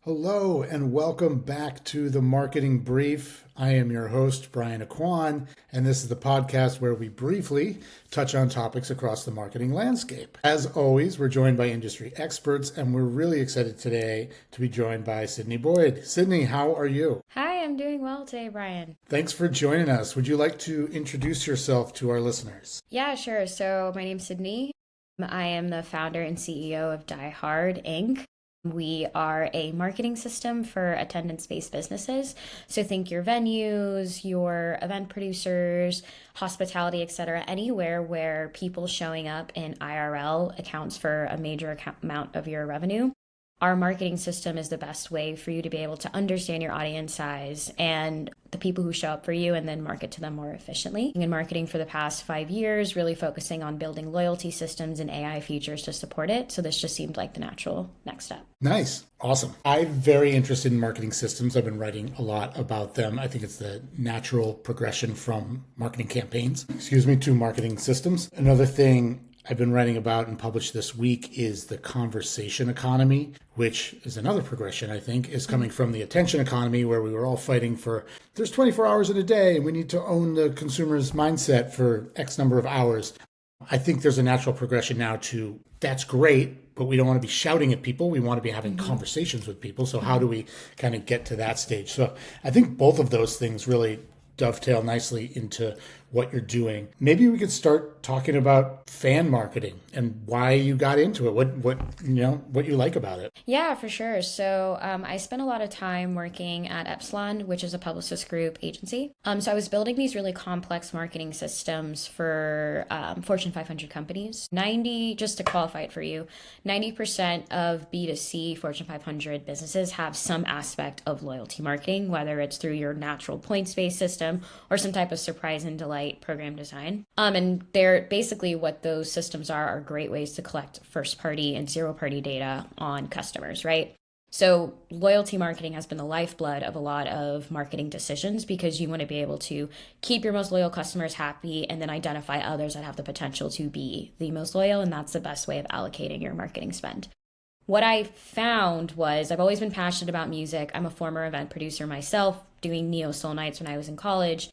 Hello and welcome back to the Marketing Brief. I am your host, Brian Aquan, and this is the podcast where we briefly touch on topics across the marketing landscape. As always, we're joined by industry experts, and we're really excited today to be joined by Sydney Boyd. Sydney, how are you? Hi, I'm doing well today, Brian. Thanks for joining us. Would you like to introduce yourself to our listeners? Yeah, sure. So my name's Sydney. I am the founder and CEO of Die Hard Inc. We are a marketing system for attendance-based businesses. So think your venues, your event producers, hospitality, etc. Anywhere where people showing up in IRL accounts for a major amount of your revenue. Our marketing system is the best way for you to be able to understand your audience size and the people who show up for you and then market to them more efficiently. In marketing for the past 5 years, really focusing on building loyalty systems and AI features to support it. So this just seemed like the natural next step. Nice. Awesome. I'm very interested in marketing systems. I've been writing a lot about them. I think it's the natural progression from marketing campaigns, to marketing systems. Another thing I've been writing about and published this week is the conversation economy, which is another progression, I think, is coming from the attention economy, where we were all fighting for there's 24 hours in a day and we need to own the consumer's mindset for X number of hours. I think there's a natural progression now to that's great, but we don't want to be shouting at people. We want to be having conversations with people. So how do we kind of get to that stage? So I think both of those things really dovetail nicely into what you're doing. Maybe we could start talking about fan marketing and why you got into it. What you like about it. Yeah, for sure. So I spent a lot of time working at Epsilon, which is a Publicis Group agency. So I was building these really complex marketing systems for Fortune 500 companies. Just to qualify it for you, 90% of B2C Fortune 500 businesses have some aspect of loyalty marketing, whether it's through your natural points-based system or some type of surprise and delight program design. And they're basically what those systems are great ways to collect first-party and zero-party data on customers, right? So loyalty marketing has been the lifeblood of a lot of marketing decisions because you want to be able to keep your most loyal customers happy and then identify others that have the potential to be the most loyal. And that's the best way of allocating your marketing spend. What I found was I've always been passionate about music. I'm a former event producer myself, doing neo soul nights when I was in college.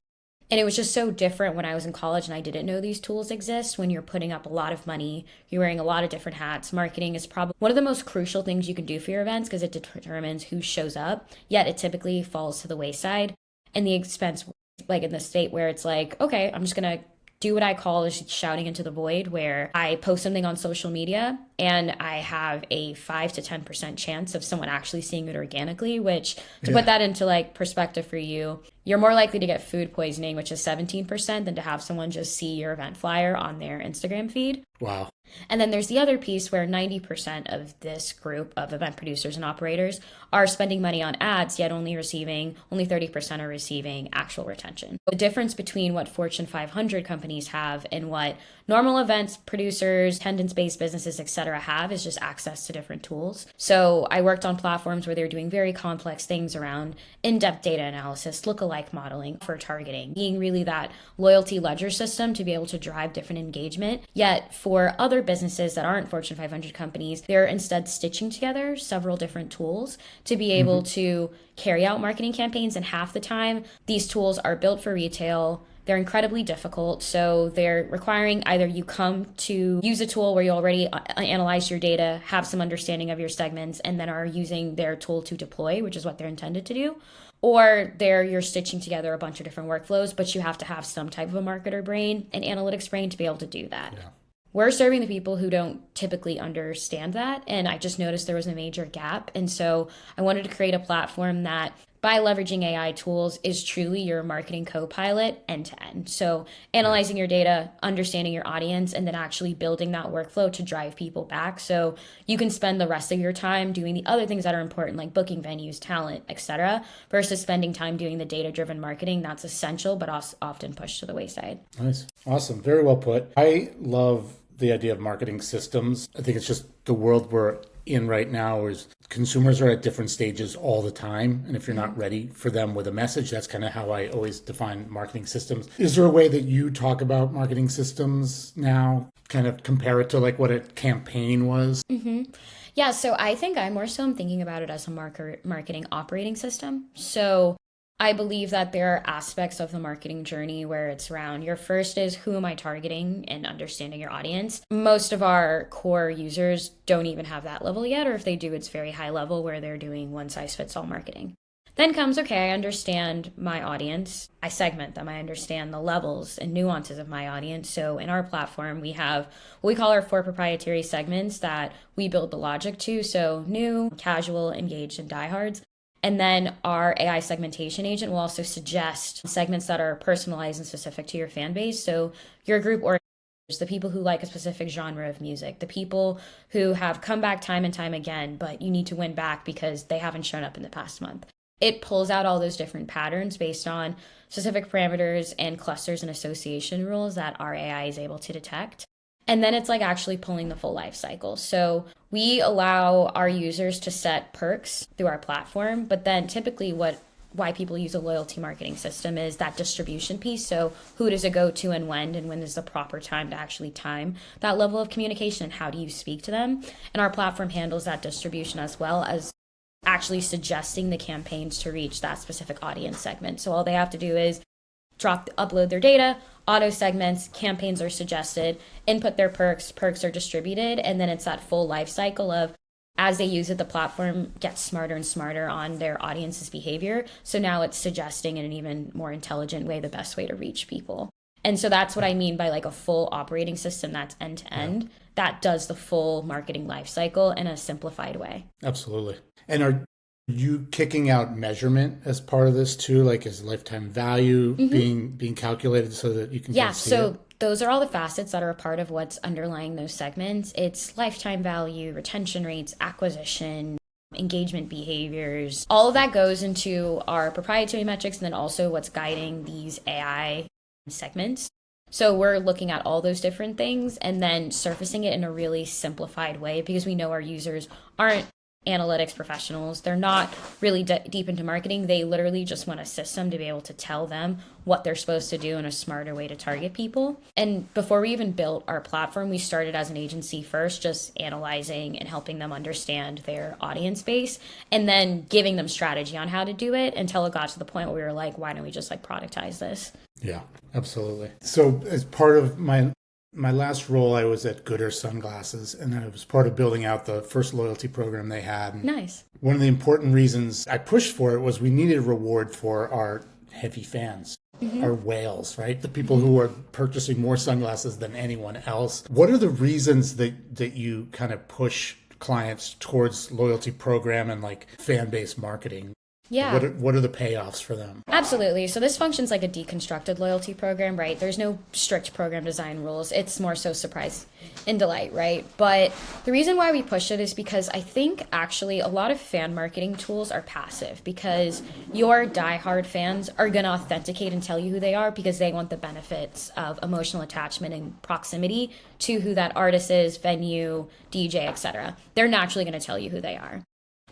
And it was just so different when I was in college and I didn't know these tools exist. When you're putting up a lot of money, you're wearing a lot of different hats. Marketing is probably one of the most crucial things you can do for your events because it determines who shows up, yet it typically falls to the wayside. And the expense, like in the state where it's like, okay, I'm just going to do what I call is shouting into the void, where I post something on social media and I have a 5 to 10% chance of someone actually seeing it organically, which to put that into like perspective for you, you're more likely to get food poisoning, which is 17%, than to have someone just see your event flyer on their Instagram feed. Wow. And then there's the other piece where 90% of this group of event producers and operators are spending money on ads, yet only 30% are receiving actual retention. The difference between what Fortune 500 companies have and what normal events producers, attendance-based businesses, etc. have is just access to different tools. So I worked on platforms where they're doing very complex things around in-depth data analysis, lookalike modeling for targeting, being really that loyalty ledger system to be able to drive different engagement. Yet for other businesses that aren't Fortune 500 companies, they're instead stitching together several different tools to be able to carry out marketing campaigns. And half the time, these tools are built for retail. They're incredibly difficult. So they're requiring either you come to use a tool where you already analyze your data, have some understanding of your segments, and then are using their tool to deploy, which is what they're intended to do. Or you're stitching together a bunch of different workflows, but you have to have some type of a marketer brain and analytics brain to be able to do that. Yeah. We're serving the people who don't typically understand that. And I just noticed there was a major gap. And so I wanted to create a platform that, by leveraging AI tools, is truly your marketing co-pilot end to end. So analyzing your data, understanding your audience, and then actually building that workflow to drive people back. So you can spend the rest of your time doing the other things that are important, like booking venues, talent, etc., versus spending time doing the data-driven marketing that's essential, but also often pushed to the wayside. Nice. Awesome. Very well put. I love the idea of marketing systems. I think it's just the world we're in right now is consumers are at different stages all the time. And if you're not ready for them with a message, that's kind of how I always define marketing systems. Is there a way that you talk about marketing systems now, kind of compare it to like what a campaign was? Yeah, so I think I more so am thinking about it as a marketing operating system. So I believe that there are aspects of the marketing journey where it's around your first is who am I targeting and understanding your audience. Most of our core users don't even have that level yet, or if they do, it's very high level where they're doing one size fits all marketing. Then comes, okay, I understand my audience. I segment them. I understand the levels and nuances of my audience. So in our platform, we have what we call our 4 proprietary segments that we build the logic to. So new, casual, engaged, and diehards. And then our AI segmentation agent will also suggest segments that are personalized and specific to your fan base. So your group or the people who like a specific genre of music, the people who have come back time and time again, but you need to win back because they haven't shown up in the past month. It pulls out all those different patterns based on specific parameters and clusters and association rules that our AI is able to detect. And then it's like actually pulling the full life cycle. So we allow our users to set perks through our platform, but then typically why people use a loyalty marketing system is that distribution piece. So who does it go to and when is the proper time to actually time that level of communication and how do you speak to them? And our platform handles that distribution as well as actually suggesting the campaigns to reach that specific audience segment. So all they have to do is upload their data, auto segments, campaigns are suggested, input their perks are distributed, and then it's that full life cycle of as they use it, the platform gets smarter and smarter on their audience's behavior. So now it's suggesting in an even more intelligent way the best way to reach people. And so that's what I mean by like a full operating system that's end to end that does the full marketing life cycle in a simplified way. Absolutely. And are you kicking out measurement as part of this too? Like is lifetime value being calculated so that you can kind of see so it? those are all the facets that are a part of what's underlying those segments. It's lifetime value, retention rates, acquisition, engagement behaviors. All of that goes into our proprietary metrics and then also what's guiding these AI segments. So we're looking at all those different things and then surfacing it in a really simplified way because we know our users aren't analytics professionals. They're not really deep into marketing. They literally just want a system to be able to tell them what they're supposed to do in a smarter way to target people. And before we even built our platform, we started as an agency first, just analyzing and helping them understand their audience base and then giving them strategy on how to do it until it got to the point where we were like, why don't we just like productize this? Yeah, absolutely. So as part of my last role, I was at Gooder Sunglasses, and I was part of building out the first loyalty program they had. And nice. One of the important reasons I pushed for it was we needed a reward for our heavy fans, our whales, right? The people who are purchasing more sunglasses than anyone else. What are the reasons that you kind of push clients towards loyalty program and like fan-based marketing? Yeah. What are the payoffs for them? Absolutely. So this functions like a deconstructed loyalty program, right? There's no strict program design rules. It's more so surprise and delight, right? But the reason why we push it is because I think actually a lot of fan marketing tools are passive because your diehard fans are going to authenticate and tell you who they are because they want the benefits of emotional attachment and proximity to who that artist is, venue, DJ, etc. They're naturally going to tell you who they are.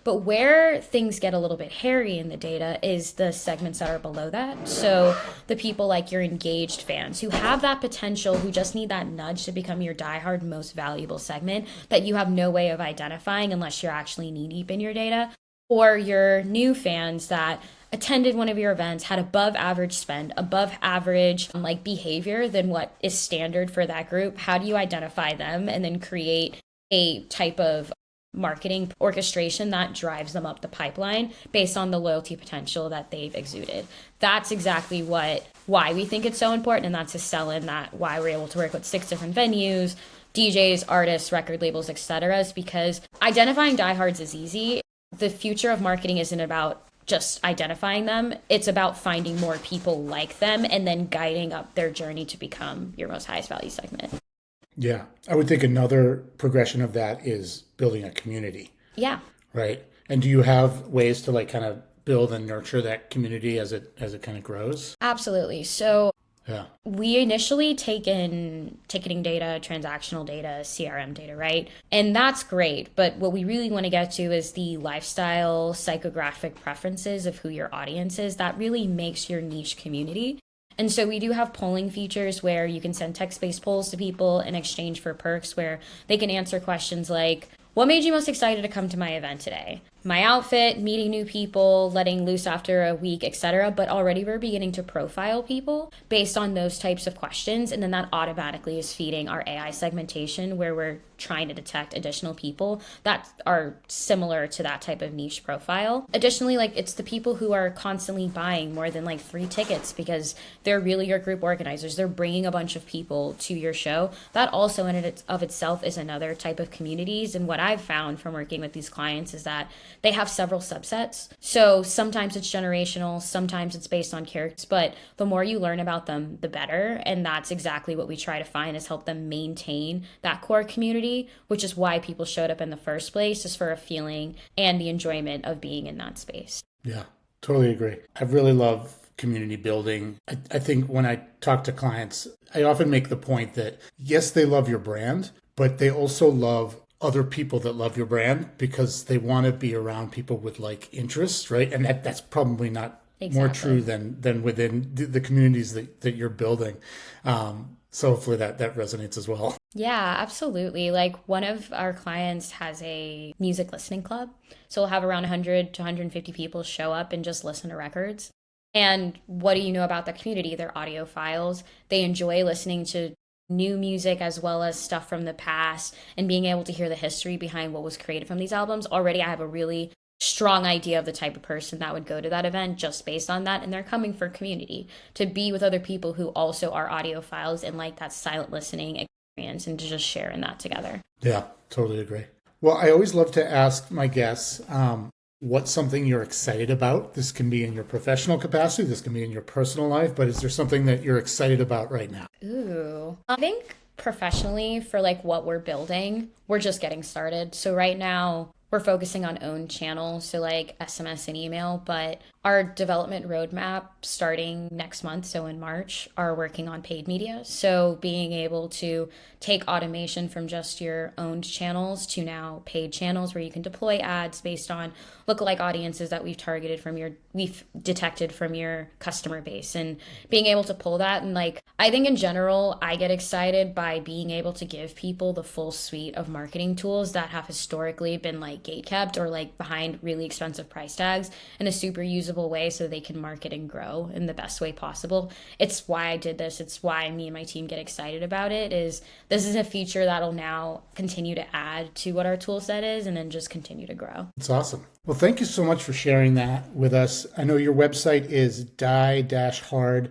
But where things get a little bit hairy in the data is the segments that are below that. So the people like your engaged fans who have that potential, who just need that nudge to become your diehard most valuable segment that you have no way of identifying unless you're actually knee deep in your data. Or your new fans that attended one of your events, had above average spend, above average like behavior than what is standard for that group. How do you identify them and then create a type of marketing orchestration that drives them up the pipeline based on the loyalty potential that they've exuded? That's exactly why we think it's so important, and that's to sell in that why we're able to work with 6 different venues, DJs, artists, record labels, etc. is because identifying diehards is easy. The future of marketing isn't about just identifying them. It's about finding more people like them and then guiding up their journey to become your most highest value segment. Yeah. I would think another progression of that is building a community. Yeah. Right. And do you have ways to like kind of build and nurture that community as it kind of grows? Absolutely. So yeah. We initially take in ticketing data, transactional data, CRM data, right? And that's great. But what we really want to get to is the lifestyle, psychographic preferences of who your audience is. That really makes your niche community. And so we do have polling features where you can send text-based polls to people in exchange for perks where they can answer questions like, what made you most excited to come to my event today? My outfit, meeting new people, letting loose after a week, etc. But already we're beginning to profile people based on those types of questions. And then that automatically is feeding our AI segmentation, where we're trying to detect additional people that are similar to that type of niche profile. Additionally, like, it's the people who are constantly buying more than like 3 tickets because they're really your group organizers. They're bringing a bunch of people to your show. That also in it of itself is another type of communities. And what I've found from working with these clients is that they have several subsets. So sometimes it's generational, sometimes it's based on characters, but the more you learn about them, the better. And that's exactly what we try to find, is help them maintain that core community, which is why people showed up in the first place, is for a feeling and the enjoyment of being in that space. Yeah, totally agree. I really love community building. I think when I talk to clients, I often make the point that yes, they love your brand, but they also love other people that love your brand because they want to be around people with like interests, right? And that's probably not more true than within the communities that you're building. So hopefully that resonates as well. Yeah, absolutely. Like, one of our clients has a music listening club. So we'll have around 100 to 150 people show up and just listen to records. And what do you know about the community? They're audiophiles. They enjoy listening to new music as well as stuff from the past and being able to hear the history behind what was created from these albums. Already I have a really strong idea of the type of person that would go to that event just based on that. And they're coming for community, to be with other people who also are audiophiles and like that silent listening experience, and to just share in that together. Yeah, totally agree. Well, I always love to ask my guests, what's something you're excited about? This can be in your professional capacity, this can be in your personal life, but is there something that you're excited about right now? Ooh, I think professionally, for like what we're building, we're just getting started. So right now we're focusing on owned channels, so like SMS and email, but our development roadmap starting next month, so in March, are working on paid media. So being able to take automation from just your owned channels to now paid channels, where you can deploy ads based on lookalike audiences that we've detected from your customer base, and being able to pull that. And like, I think in general, I get excited by being able to give people the full suite of marketing tools that have historically been like gatekept or like behind really expensive price tags in a super usable way, so they can market and grow in the best way possible. It's why I did this. It's why me and my team get excited about it. Is this is a feature that'll now continue to add to what our tool set is, and then just continue to grow. It's awesome. Well, thank you so much for sharing that with us. I know your website is die-hard.io.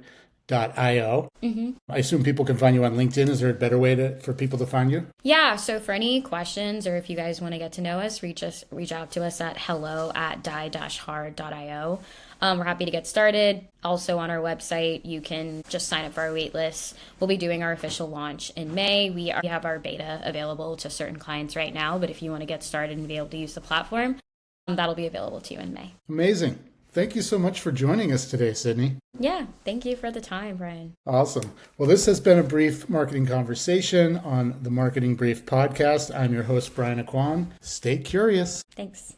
Mm-hmm. I assume people can find you on LinkedIn. Is there a better way for people to find you? Yeah, so for any questions, or if you guys want to get to know us, reach out to us at hello@die-hard.io. We're happy to get started. Also on our website, you can just sign up for our wait list. We'll be doing our official launch in May. We have our beta available to certain clients right now, but if you want to get started and be able to use the platform, that'll be available to you in May. Amazing. Thank you so much for joining us today, Sydney. Yeah, thank you for the time, Brian. Awesome. Well, this has been a brief marketing conversation on the Marketing Brief podcast. I'm your host, Brian Aquan. Stay curious. Thanks.